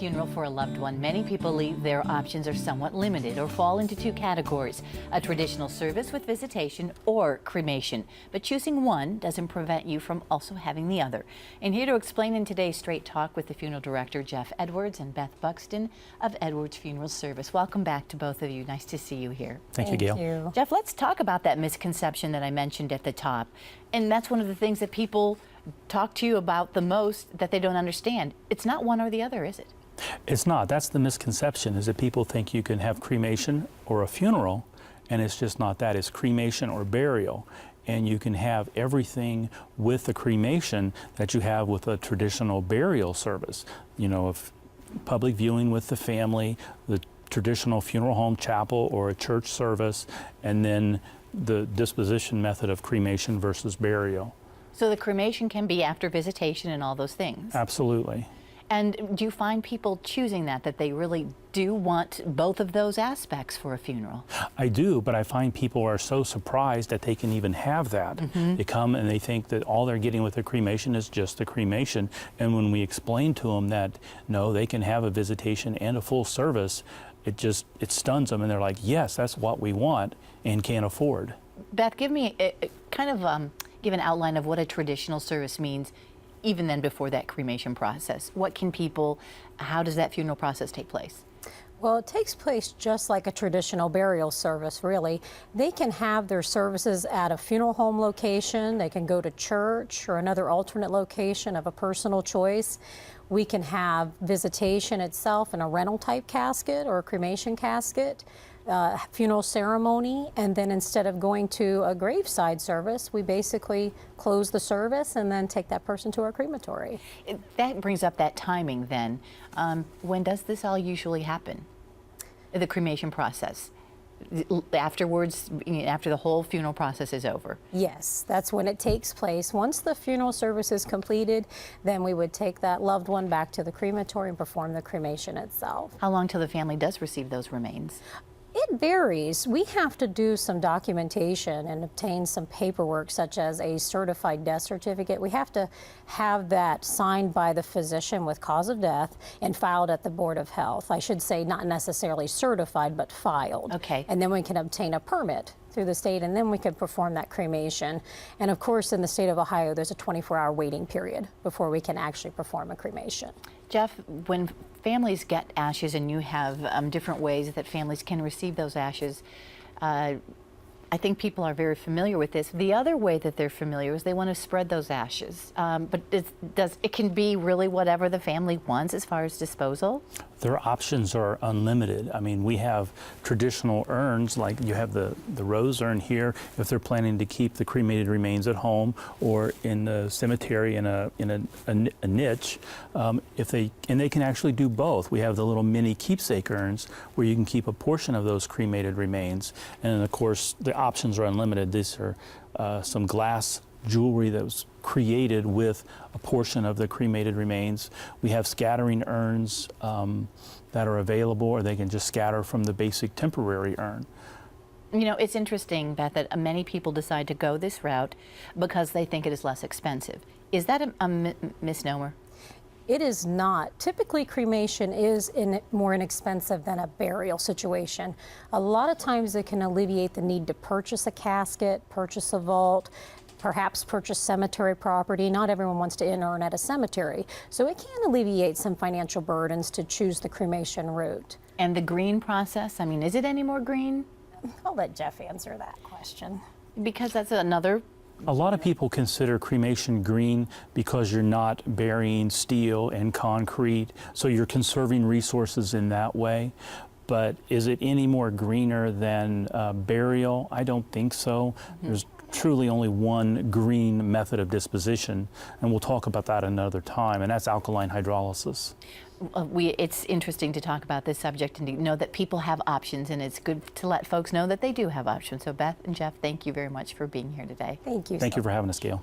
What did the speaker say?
funeral for a loved one, many people believe their options are somewhat limited or fall into two categories: a traditional service with visitation or cremation. But choosing one doesn't prevent you from also having the other. And here to explain in today's Straight Talk with the funeral director, Jeff Edwards, and Beth Buxton of Edwards Funeral Service. Welcome back to both of you. Nice to see you here. Thank you, Gail. Jeff, let's talk about that misconception that I mentioned at the top. And that's one of the things that people talk to you about the most, that they don't understand. It's not one or the other, is it? It's not. That's the misconception, is that people think you can have cremation or a funeral, and it's just not that. It's cremation or burial. And you can have everything with the cremation that you have with a traditional burial service. You know, of public viewing with the family, the traditional funeral home, chapel, or a church service, and then the disposition method of cremation versus burial. So the cremation can be after visitation and all those things? Absolutely. And do you find people choosing that they really do want both of those aspects for a funeral? I do, but I find people are so surprised that they can even have that. They come and they think that all they're getting with a cremation is just the cremation. And when we explain to them that, no, they can have a visitation and a full service, it stuns them, and they're like, yes, that's what we want and can't afford. Beth, give me give an outline of what a traditional service means, even then before that cremation process. How does that funeral process take place? Well, it takes place just like a traditional burial service, really. They can have their services at a funeral home location. They can go to church or another alternate location of a personal choice. We can have visitation itself in a rental type casket or a cremation casket, funeral ceremony, and then instead of going to a graveside service, we basically close the service and then take that person to our crematory. That brings up that timing then. When does this all usually happen? The cremation process? Afterwards, after the whole funeral process is over? Yes, that's when it takes place. Once the funeral service is completed, then we would take that loved one back to the crematory and perform the cremation itself. How long till the family does receive those remains? It varies. We have to do some documentation and obtain some paperwork, such as a certified death certificate. We have to have that signed by the physician with cause of death and filed at the Board of Health. I should say not necessarily certified, but filed. Okay. And then we can obtain a permit through the state, and then we can perform that cremation. And of course, in the state of Ohio, there's a 24-hour waiting period before we can actually perform a cremation. Jeff, when families get ashes, and you have different ways that families can receive those ashes, I think people are very familiar with this. The other way that they're familiar is they want to spread those ashes. But it can be really whatever the family wants as far as disposal? Their options are unlimited. I mean, we have traditional urns, like you have the rose urn here, if they're planning to keep the cremated remains at home or in the cemetery in a niche. And they can actually do both. We have the little mini keepsake urns where you can keep a portion of those cremated remains. And then, of course, the options are unlimited. These are some glass jewelry that was created with a portion of the cremated remains. We have scattering urns that are available, or they can just scatter from the basic temporary urn. You know, it's interesting, Beth, that many people decide to go this route because they think it is less expensive. Is that a misnomer? It is not. Typically, cremation is more inexpensive than a burial situation. A lot of times it can alleviate the need to purchase a casket, purchase a vault, perhaps purchase cemetery property. Not everyone wants to inurn at a cemetery. So it can alleviate some financial burdens to choose the cremation route. And the green process, I mean, is it any more green? I'll let Jeff answer that question. Because that's another... A lot of people consider cremation green because you're not burying steel and concrete, so you're conserving resources in that way. But is it any more greener than burial? I don't think so. There's truly only one green method of disposition, and we'll talk about that another time, and that's alkaline hydrolysis. It's interesting to talk about this subject and to know that people have options, and it's good to let folks know that they do have options. So Beth and Jeff, thank you very much for being here today. Thank you. Thank you for having us, Gail.